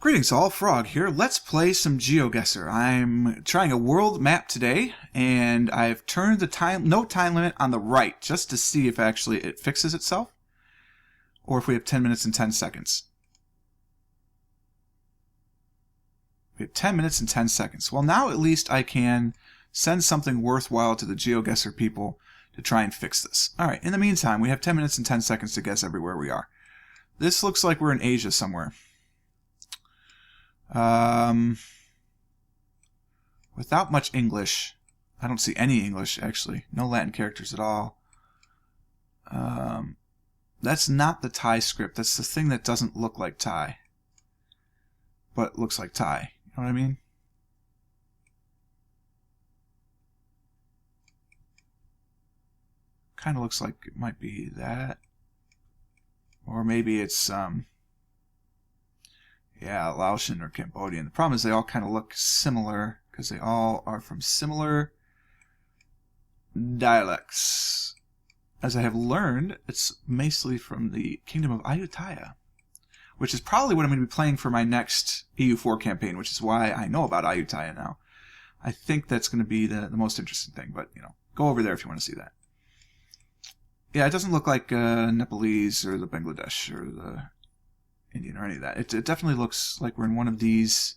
Greetings all, Frog here. Let's play some GeoGuessr. I'm trying a world map today, and I've turned the no time limit on the right, just to see if actually it fixes itself, or if we have 10 minutes and 10 seconds. We have 10 minutes and 10 seconds. Well, now at least I can send something worthwhile to the GeoGuessr people to try and fix this. Alright, in the meantime, we have 10 minutes and 10 seconds to guess everywhere we are. This looks like we're in Asia somewhere. Without much English. I don't see any English, actually. No Latin characters at all. That's not the Thai script. That's the thing that doesn't look like Thai, but looks like Thai. You know what I mean? Kind of looks like it might be that. Or maybe it's, yeah, Laotian or Cambodian. The problem is they all kind of look similar because they all are from similar dialects. As I have learned, it's mostly from the Kingdom of Ayutthaya, which is probably what I'm going to be playing for my next EU4 campaign, which is why I know about Ayutthaya now. I think that's going to be the most interesting thing, but, you know, go over there if you want to see that. Yeah, it doesn't look like Nepalese or the Bangladesh or the Indian or any of that. It definitely looks like we're in one of these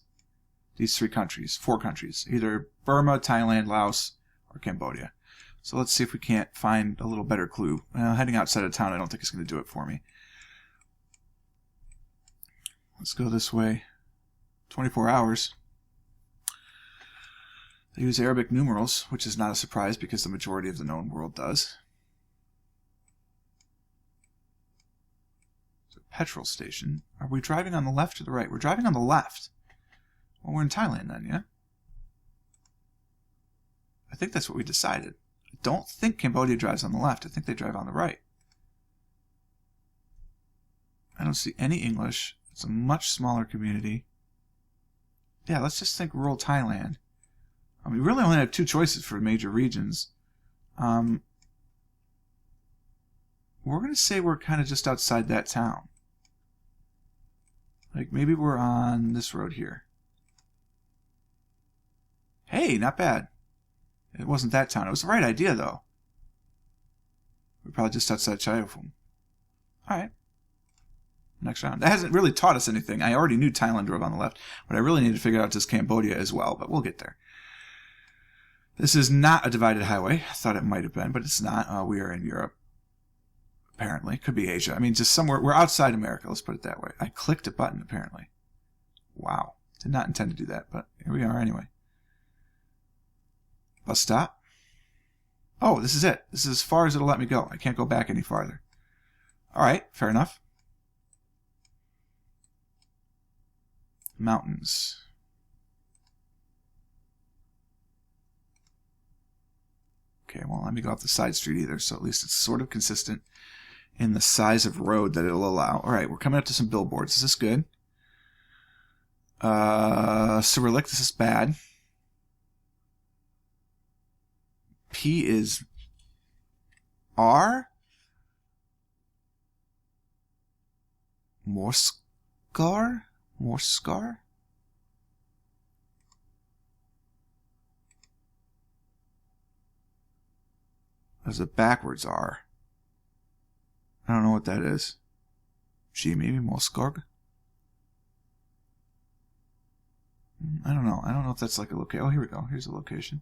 four countries, either Burma, Thailand, Laos, or Cambodia. So let's see if we can't find a little better clue. Heading outside of town, I don't think it's going to do it for me. Let's go this way. 24 hours. They use Arabic numerals, which is not a surprise because the majority of the known world does. Petrol station. Are we driving on the left or the right? We're driving on the left. Well, we're in Thailand then, yeah? I think that's what we decided. I don't think Cambodia drives on the left. I think they drive on the right. I don't see any English. It's a much smaller community. Yeah, let's just think rural Thailand. We really only have two choices for major regions. We're going to say we're kind of just outside that town. Like, maybe we're on this road here. Hey, not bad. It wasn't that town. It was the right idea, though. We're probably just outside Chaiyaphum. Alright. Next round. That hasn't really taught us anything. I already knew Thailand drove on the left, but I really need to figure out just Cambodia as well, but we'll get there. This is not a divided highway. I thought it might have been, but it's not. We are in Europe. Apparently. Could be Asia. I mean, just somewhere. We're outside America, let's put it that way. I clicked a button, apparently. Wow. Did not intend to do that, but here we are anyway. Bus stop. Oh, this is it. This is as far as it'll let me go. I can't go back any farther. Alright, fair enough. Mountains. Okay, well, let me go off the side street either, so at least it's sort of consistent in the size of road that it'll allow. Alright, we're coming up to some billboards. Is this good? Cyrillic, this is bad. P is R? Morskar? Morskar? There's a backwards R. I don't know what that is. G, maybe Moskorg? I don't know. I don't know if that's like a location. Oh, here we go. Here's a location.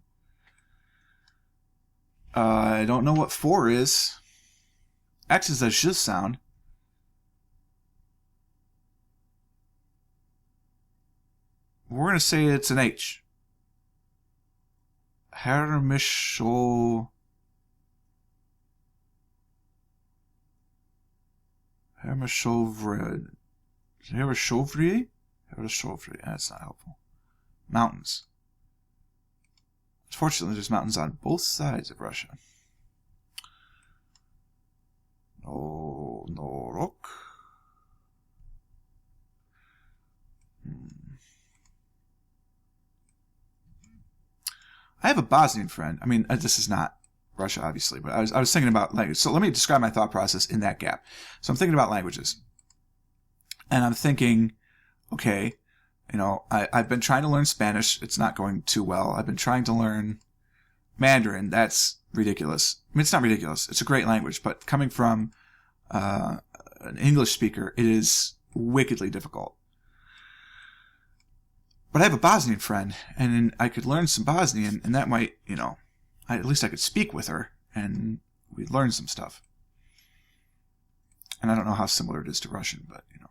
I don't know what 4 is. X is a sh sound. We're going to say it's an H. Hermischol. Hermishovrid. Hermishovri? Hermishovri. That's not helpful. Mountains. Fortunately, there's mountains on both sides of Russia. Oh, Norok. I have a Bosnian friend. I mean, this is not Russia, obviously, but I was thinking about language. So let me describe my thought process in that gap. So I'm thinking about languages. And I'm thinking, okay, You know, I've been trying to learn Spanish. It's not going too well. I've been trying to learn Mandarin. That's ridiculous. I mean, it's not ridiculous. It's a great language, but coming from an English speaker, it is wickedly difficult. But I have a Bosnian friend, and I could learn some Bosnian, and that might, you know, at least I could speak with her, and we'd learn some stuff. And I don't know how similar it is to Russian, but, you know.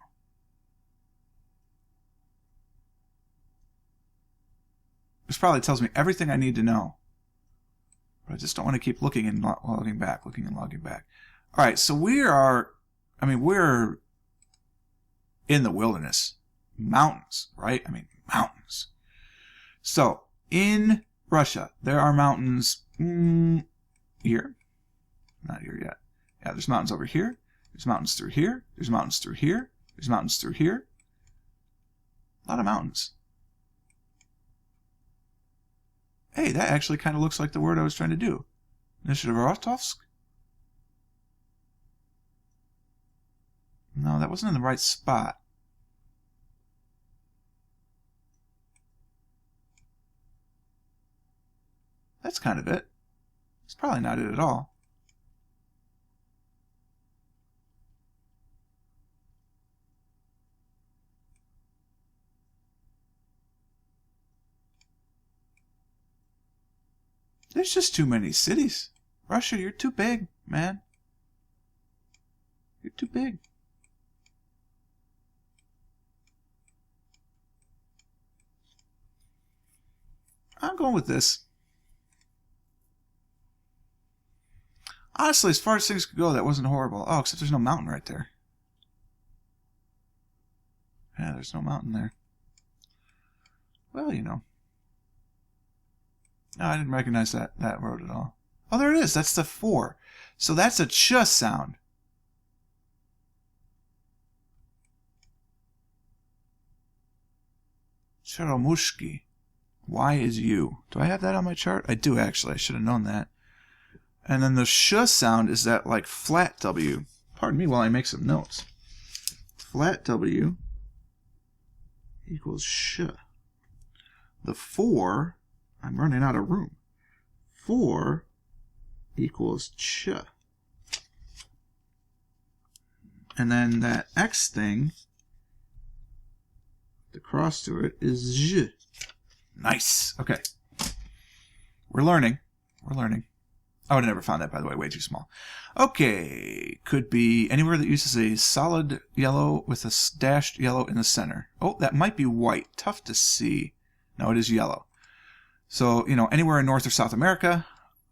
This probably tells me everything I need to know. But I just don't want to keep looking and logging back, looking and logging back. All right, so we're in the wilderness. Mountains, right? I mean, mountains. So, in Russia, there are mountains here. Not here yet. Yeah, there's mountains over here. There's mountains through here. There's mountains through here. There's mountains through here. A lot of mountains. Hey, that actually kind of looks like the word I was trying to do. Nizhnevatovsk? No, that wasn't in the right spot. That's kind of it. It's probably not it at all. There's just too many cities. Russia, you're too big, man. You're too big. I'm going with this. Honestly, as far as things could go, that wasn't horrible. Oh, except there's no mountain right there. Yeah, there's no mountain there. Well, you know. No, I didn't recognize that road at all. Oh, there it is. That's the 4. So that's a ch sound. Cheromushki. Y is U. Do I have that on my chart? I do, actually. I should have known that. And then the sh sound is that, like, flat W. Pardon me while I make some notes. Flat W equals sh. The 4... I'm running out of room. 4 equals ch. And then that X thing, the cross to it, is zh. Nice. Okay. We're learning. We're learning. I would have never found that, by the way. Way too small. Okay. Could be anywhere that uses a solid yellow with a dashed yellow in the center. Oh, that might be white. Tough to see. No, it is yellow. So, you know, anywhere in North or South America,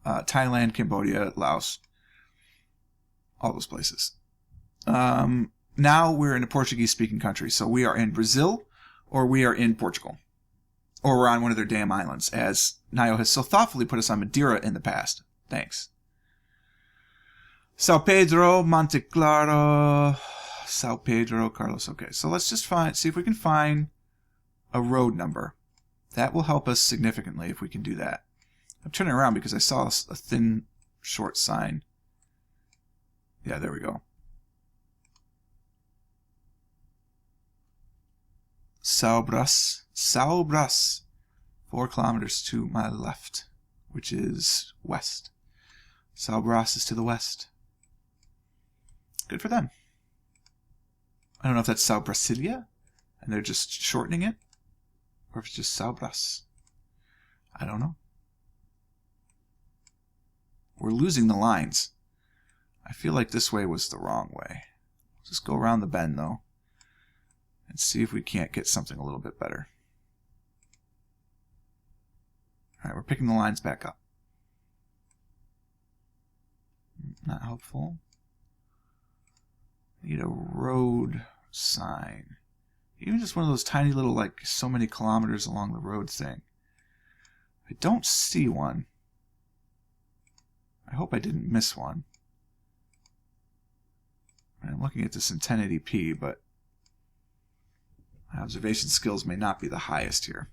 Thailand, Cambodia, Laos, all those places. Now we're in a Portuguese-speaking country. So we are in Brazil or we are in Portugal. Or we're on one of their damn islands, as Nayo has so thoughtfully put us on Madeira in the past. Thanks. Sao Pedro, Monte Claro, Sao Pedro, Carlos. Okay, so let's just see if we can find a road number. That will help us significantly if we can do that. I'm turning around because I saw a thin, short sign. Yeah, there we go. Saubras. 4 kilometers to my left, which is west. Saubras is to the west. Good for them. I don't know if that's Sao Brasilia, and they're just shortening it, or if it's just Saubras. I don't know. We're losing the lines. I feel like this way was the wrong way. Just go around the bend, though, and see if we can't get something a little bit better. All right, we're picking the lines back up. Not helpful. Need a road sign. Even just one of those tiny little, like, so many kilometers along the road thing. I don't see one. I hope I didn't miss one. I'm looking at this in 1080p, but my observation skills may not be the highest here.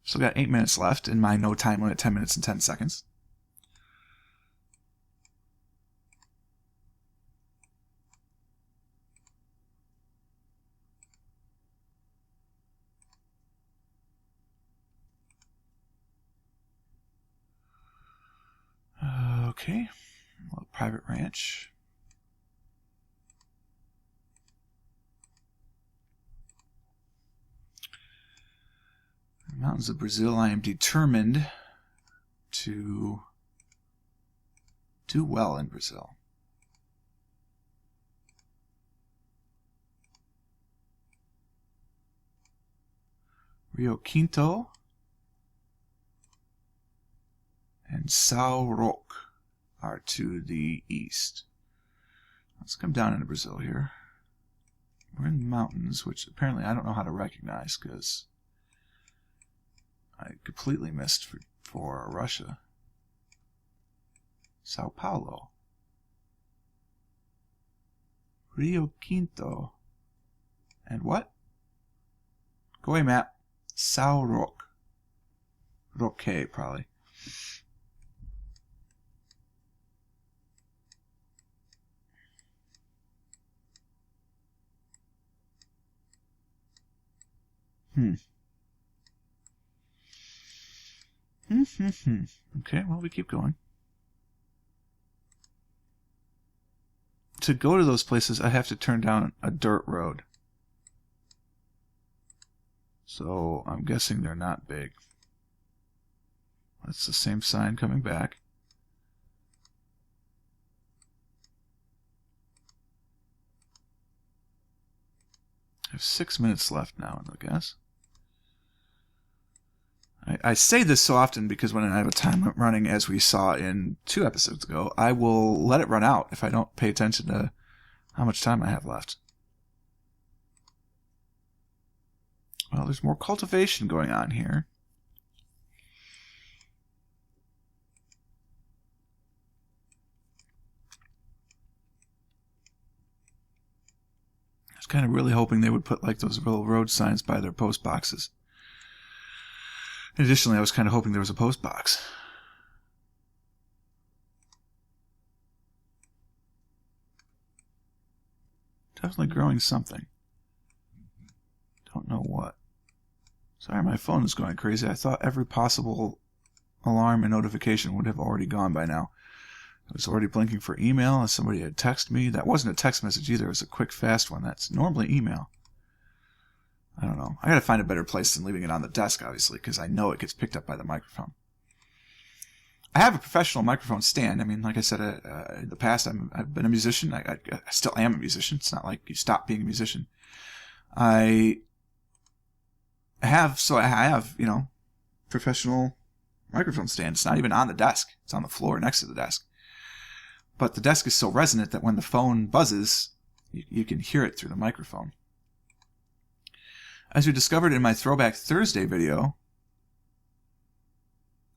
Still got 8 minutes left in my no time limit, 10 minutes and 10 seconds. Okay. Well, private ranch. Mountains of Brazil. I am determined to do well in Brazil. Rio Quinto and São Roque are to the east. Let's come down into Brazil here. We're in the mountains, which apparently I don't know how to recognize because I completely missed for Russia. Sao Paulo. Rio Quinto. And what? Go away, map. São Roque. Roque, probably. Okay, well, we keep going. To go to those places, I have to turn down a dirt road. So I'm guessing they're not big. That's the same sign coming back. I have 6 minutes left now, I guess. I say this so often because when I have a time running, as we saw in 2 episodes ago, I will let it run out if I don't pay attention to how much time I have left. Well, there's more cultivation going on here. I was kind of really hoping they would put like those little road signs by their post boxes. Additionally, I was kind of hoping there was a post box. Definitely growing something. Don't know what. Sorry, my phone is going crazy. I thought every possible alarm and notification would have already gone by now. It was already blinking for email, as somebody had texted me. That wasn't a text message either. It was a quick, fast one. That's normally email. I don't know. I gotta find a better place than leaving it on the desk, obviously, because I know it gets picked up by the microphone. I have a professional microphone stand. I mean, like I said, in the past, I've been a musician. I still am a musician. It's not like you stop being a musician. I have, you know, professional microphone stand. It's not even on the desk. It's on the floor next to the desk. But the desk is so resonant that when the phone buzzes, you can hear it through the microphone. As we discovered in my Throwback Thursday video,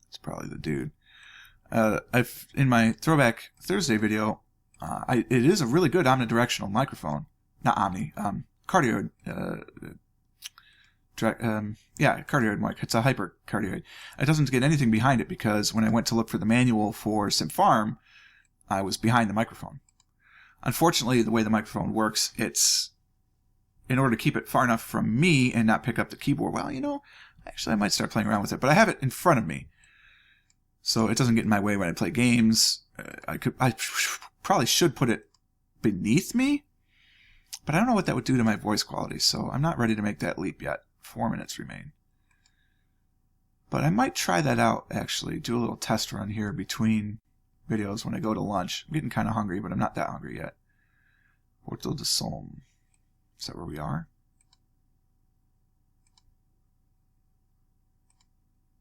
it's probably the dude. In my Throwback Thursday video, it is a really good omnidirectional microphone. Not omni, cardioid. Cardioid mic. It's a hyper cardioid. It doesn't get anything behind it because when I went to look for the manual for SimFarm, I was behind the microphone. Unfortunately, the way the microphone works, it's in order to keep it far enough from me and not pick up the keyboard. Well, you know, actually I might start playing around with it, but I have it in front of me, so it doesn't get in my way when I play games. I probably should put it beneath me, but I don't know what that would do to my voice quality, so I'm not ready to make that leap yet. 4 minutes remain. But I might try that out, actually. Do a little test run here between videos when I go to lunch. I'm getting kind of hungry, but I'm not that hungry yet. Porto de Somme. Is that where we are?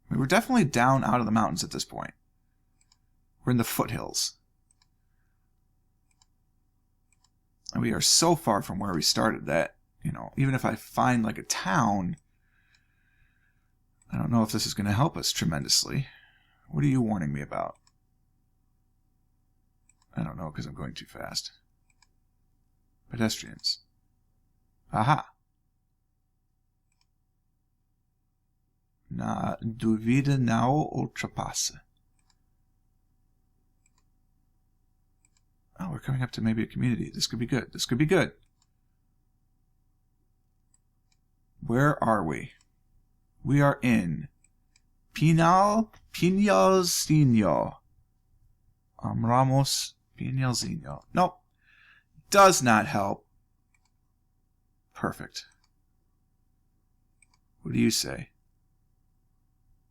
I mean, we're definitely down out of the mountains at this point. We're in the foothills. And we are so far from where we started that, you know, even if I find like a town, I don't know if this is going to help us tremendously. What are you warning me about? I don't know because I'm going too fast. Pedestrians. Aha. Na duvida não ultrapassa. Oh, we're coming up to maybe a community. This could be good. This could be good. Where are we? We are in Pinhalzinho Ramos Pinelzinho. Nope. Does not help. Perfect. What do you say?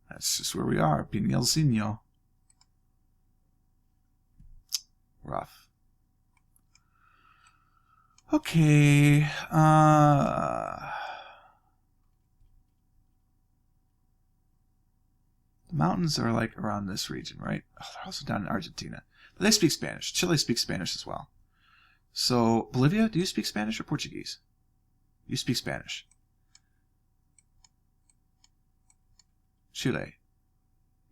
That's just where we are. Pinelzinho. Rough. Okay. The mountains are like around this region, right? Oh, they're also down in Argentina. But they speak Spanish. Chile speaks Spanish as well. So, Bolivia, do you speak Spanish or Portuguese? You speak Spanish. Chile.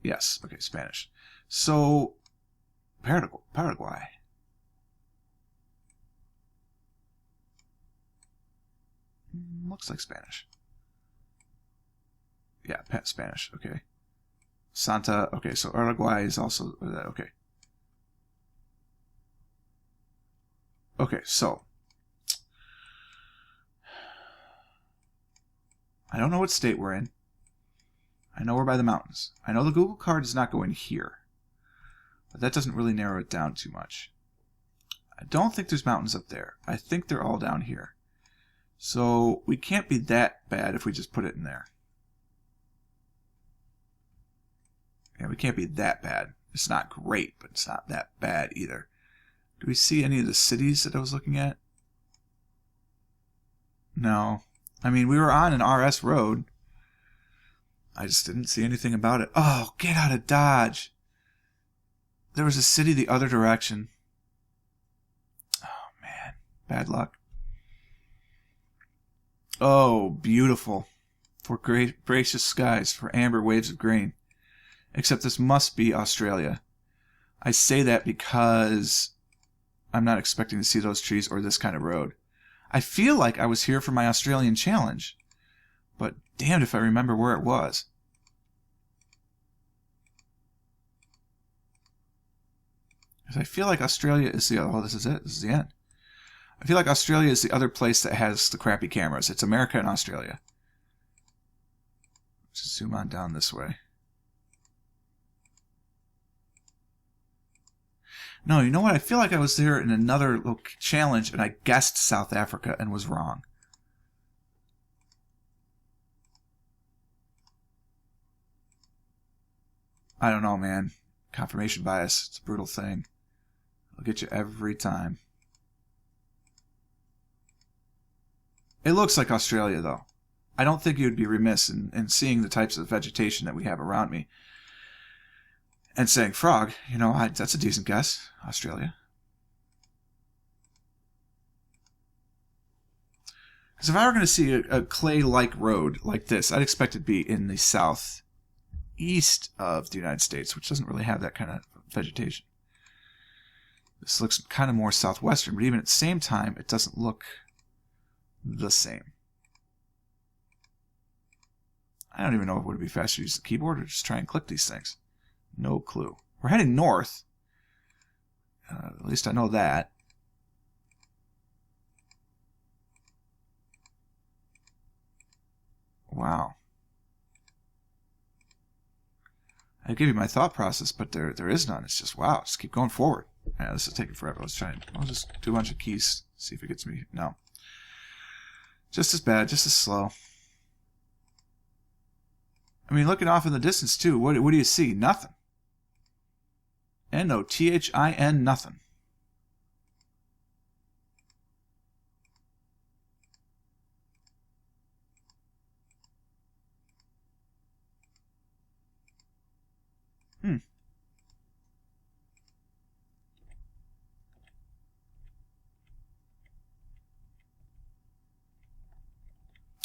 Yes. Okay, Spanish. So, Paraguay. Looks like Spanish. Yeah, Spanish. Okay. Santa. Okay, so Uruguay is also okay. Okay, so I don't know what state we're in. I know we're by the mountains. I know the Google card is not going here, but that doesn't really narrow it down too much. I don't think there's mountains up there. I think they're all down here. So we can't be that bad if we just put it in there. Yeah, we can't be that bad. It's not great, but it's not that bad either. Do we see any of the cities that I was looking at? No. I mean, we were on an RS road. I just didn't see anything about it. Oh, get out of Dodge. There was a city the other direction. Oh, man. Bad luck. Oh, beautiful. For gracious skies, for amber waves of grain. Except this must be Australia. I say that because I'm not expecting to see those trees or this kind of road. I feel like I was here for my Australian challenge, but damned if I remember where it was. Because I feel like Australia is the other... Oh, this is it. This is the end. I feel like Australia is the other place that has the crappy cameras. It's America and Australia. Let's zoom on down this way. No, you know what? I feel like I was there in another challenge and I guessed South Africa and was wrong. I don't know, man. Confirmation bias. It's a brutal thing. It'll get you every time. It looks like Australia, though. I don't think you would be remiss in seeing the types of vegetation that we have around me. And saying frog, you know, that's a decent guess. Australia. Because if I were going to see a clay-like road like this, I'd expect it to be in the southeast of the United States, which doesn't really have that kind of vegetation. This looks kind of more southwestern, but even at the same time, it doesn't look the same. I don't even know if it would be faster to use the keyboard or just try and click these things. No clue. We're heading north. At least I know that. Wow. I give you my thought process, but there is none. It's just, wow, just keep going forward. Yeah, this is taking forever. I'll just do a bunch of keys, see if it gets me. No. Just as bad, just as slow. I mean, looking off in the distance, too, what do you see? Nothing. N-O-T-H-I-N, nothing.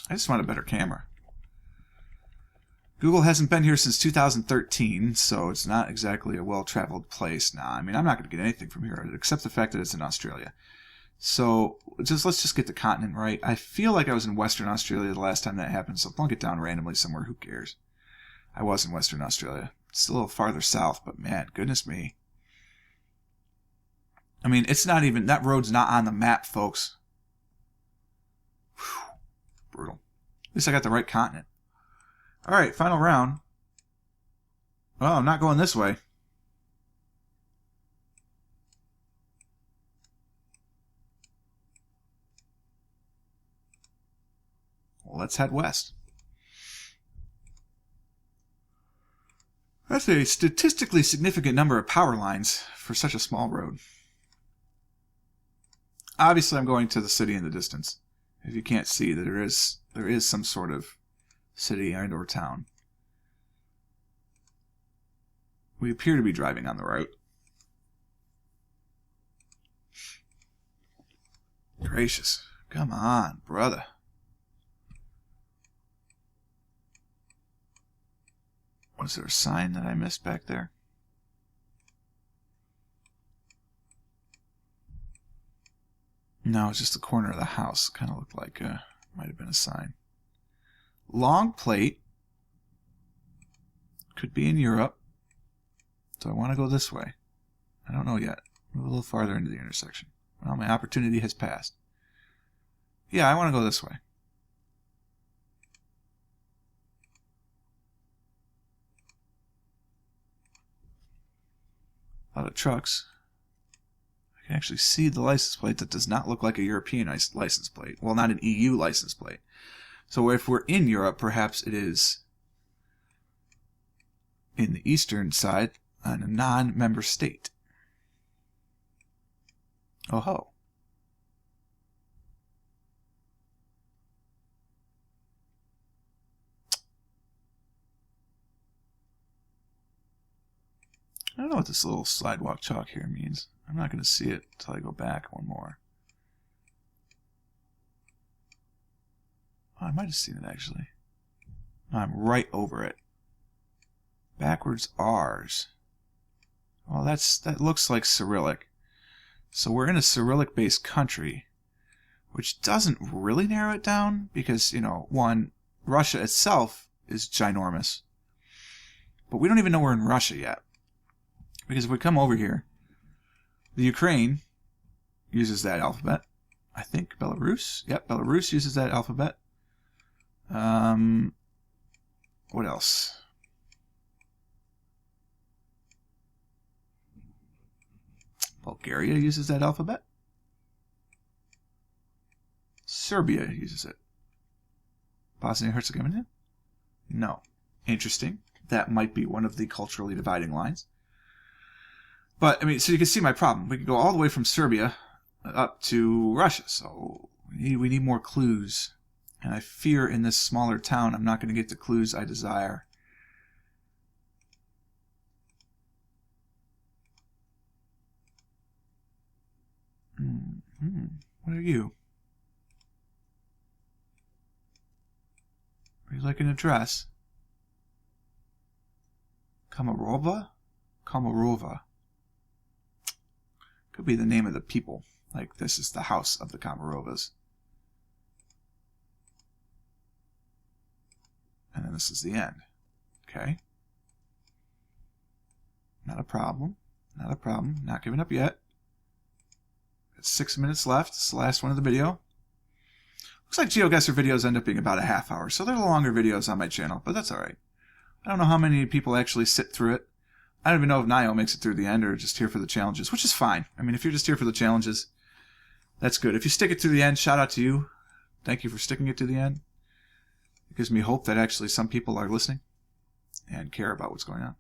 I just want a better camera. Google hasn't been here since 2013, so it's not exactly a well-traveled place. Now, I mean, I'm not going to get anything from here, except the fact that it's in Australia. So, let's just get the continent right. I feel like I was in Western Australia the last time that happened, so plunk it down randomly somewhere. Who cares? I was in Western Australia. It's a little farther south, but man, goodness me. I mean, it's not even... That road's not on the map, folks. Whew. Brutal. At least I got the right continent. Alright, final round. Oh, I'm not going this way. Well, let's head west. That's a statistically significant number of power lines for such a small road. Obviously, I'm going to the city in the distance. If you can't see that there is some sort of city and or town. We appear to be driving on the route. Gracious. Come on, brother. Was there a sign that I missed back there? No, it's just the corner of the house. Kind of looked like might have been a sign. Long plate. Could be in Europe. So I want to go this way. I don't know yet. Move a little farther into the intersection. Well, my opportunity has passed. Yeah, I want to go this way. A lot of trucks. I can actually see the license plate that does not look like a European license plate. Well, not an EU license plate. So if we're in Europe, perhaps it is in the eastern side on a non-member state. Oh ho. I don't know what this little sidewalk chalk here means. I'm not going to see it until I go back one more. Oh, I might have seen it actually. No, I'm right over it. Backwards R's. Well, that looks like Cyrillic. So we're in a Cyrillic-based country, which doesn't really narrow it down because, you know, one, Russia itself is ginormous. But we don't even know we're in Russia yet. Because if we come over here, the Ukraine uses that alphabet. I think Belarus. Yep, Belarus uses that alphabet. What else? Bulgaria uses that alphabet. Serbia uses it. Bosnia and Herzegovina? No. Interesting. That might be one of the culturally dividing lines. But, I mean, so you can see my problem. We could go all the way from Serbia up to Russia. So we need more clues. And I fear in this smaller town I'm not going to get the clues I desire. What are you? Are you like an address? Komarova? Komarova. Could be the name of the people. Like, this is the house of the Komarovas. And then this is the end. Okay. Not a problem. Not a problem. Not giving up yet. Got 6 minutes left. It's the last one of the video. Looks like GeoGuessr videos end up being about a half hour, so they're the longer videos on my channel, but that's alright. I don't know how many people actually sit through it. I don't even know if Nio makes it through the end or just here for the challenges, which is fine. I mean, if you're just here for the challenges, that's good. If you stick it to the end, shout out to you. Thank you for sticking it to the end. It gives me hope that actually some people are listening and care about what's going on.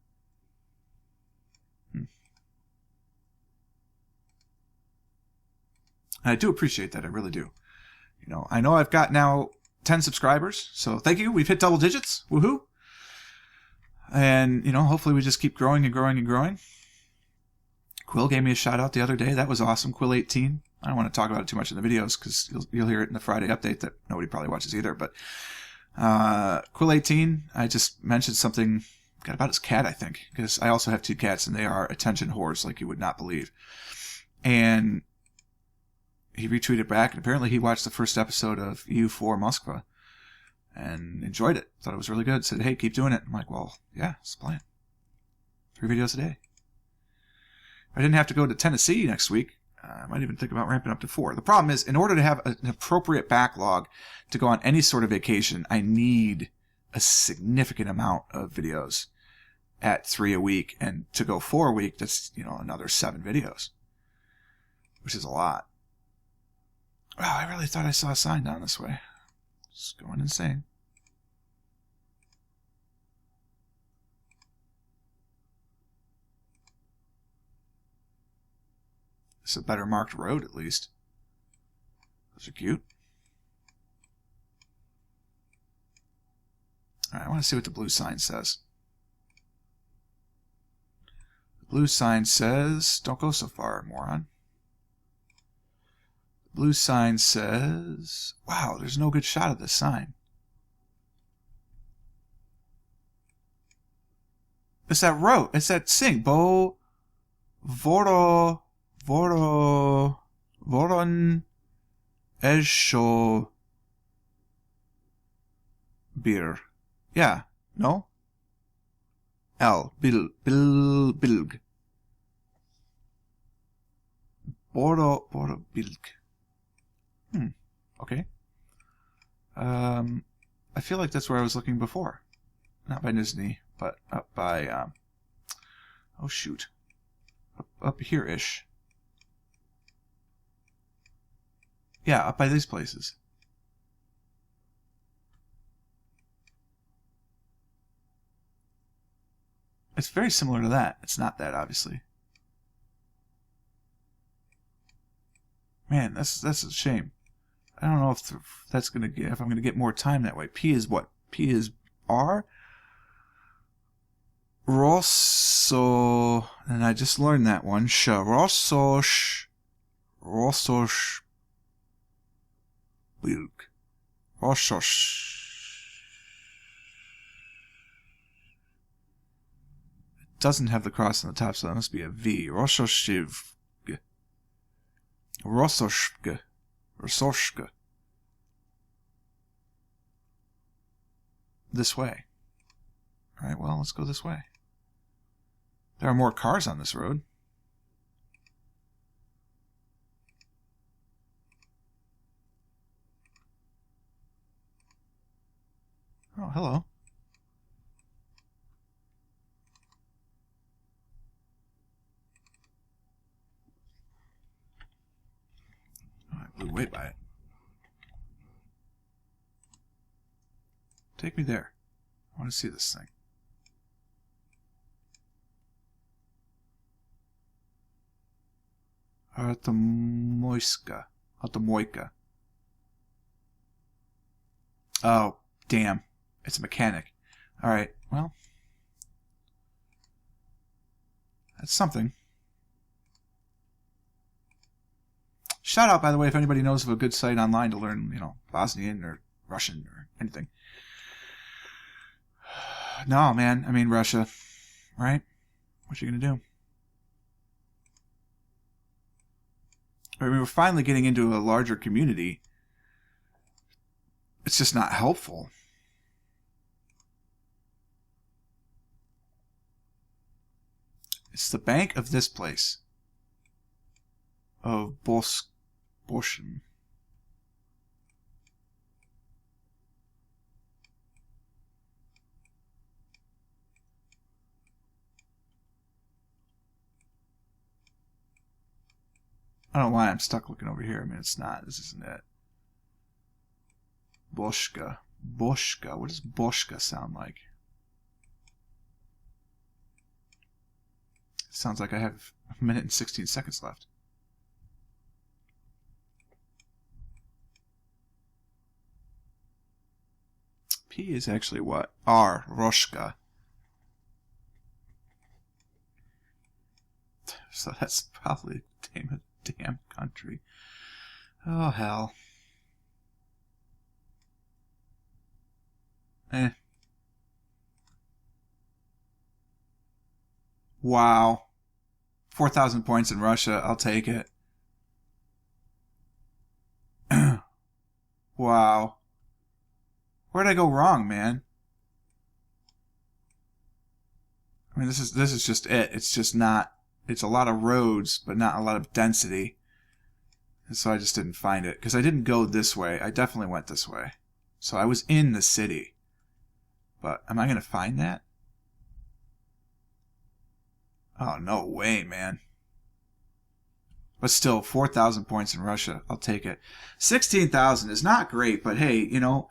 And I do appreciate that. I really do. You know, I know I've got now 10 subscribers, so thank you. We've hit double digits. Woohoo! And, you know, hopefully we just keep growing and growing and growing. Quill gave me a shout out the other day. That was awesome. Quill18. I don't want to talk about it too much in the videos because you'll hear it in the Friday update that nobody probably watches either. But Quill18, I just mentioned something about his cat, I think, because I also have 2 cats and they are attention whores like you would not believe. And he retweeted back, and apparently he watched the first episode of EU4 Moskva and enjoyed it. Thought it was really good. Said, hey, keep doing it. I'm like, well, yeah, it's a plan. 3 videos a day. If I didn't have to go to Tennessee next week, I might even think about ramping up to 4. The problem is, in order to have an appropriate backlog to go on any sort of vacation, I need a significant amount of videos at 3 a week. And to go 4 a week, that's, you know, another 7 videos, which is a lot. Wow, I really thought I saw a sign down this way. It's going insane. It's a better marked road, at least. Those are cute. Alright, I want to see what the blue sign says. The blue sign says, don't go so far, moron. The blue sign says, wow, there's no good shot of this sign. It's that road. It's that sing. Bo Voro Voron Esho Beer. Yeah. No? Bilg. Boro Bilg. Okay. I feel like that's where I was looking before. Not by Disney, but up by, oh shoot. Up here-ish. Yeah, up by these places. It's very similar to that. It's not that, obviously. Man, that's a shame. I don't know if that's gonna get, if I'm gonna get more time that way. P is what? P is R. Rosso, and I just learned that one. Rossosh Bilg. Rossosh. It doesn't have the cross on the top, so that must be a V. Rossoshivg. Rossoshka. Rossoshka. This way. Alright, well, let's go this way. There are more cars on this road. Oh, hello. Oh, I blew way by it. Take me there. I want to see this thing. Artemoyska. Oh, damn. It's a mechanic. Alright, well. That's something. Shout out, by the way, if anybody knows of a good site online to learn, you know, Bosnian or Russian or anything. No, man. I mean, Russia. Right? What you gonna do? I mean, we're finally getting into a larger community. It's just not helpful. It's the bank of this place. Of Boschen. I don't know why I'm stuck looking over here. I mean, it's not. This isn't it. Boschka. Boschka. What does Boschka sound like? It sounds like I have a minute and 16 seconds left. P is actually what? R. Roshka. So that's probably a damn country. Oh, hell. Wow. 4,000 points in Russia. I'll take it. Wow. Where'd I go wrong, man? I mean, this is just it. It's just not. It's a lot of roads, but not a lot of density. And so I just didn't find it. Because I didn't go this way. I definitely went this way. So I was in the city. But am I going to find that? Oh, no way, man. But still, 4,000 points in Russia. I'll take it. 16,000 is not great, but hey, you know,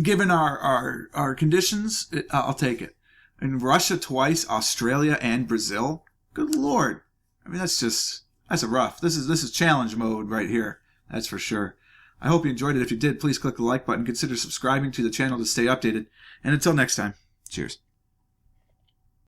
given our conditions, I'll take it. In Russia twice, Australia and Brazil. Good Lord. I mean, that's a rough. This is challenge mode right here. That's for sure. I hope you enjoyed it. If you did, please click the like button. Consider subscribing to the channel to stay updated. And until next time, cheers.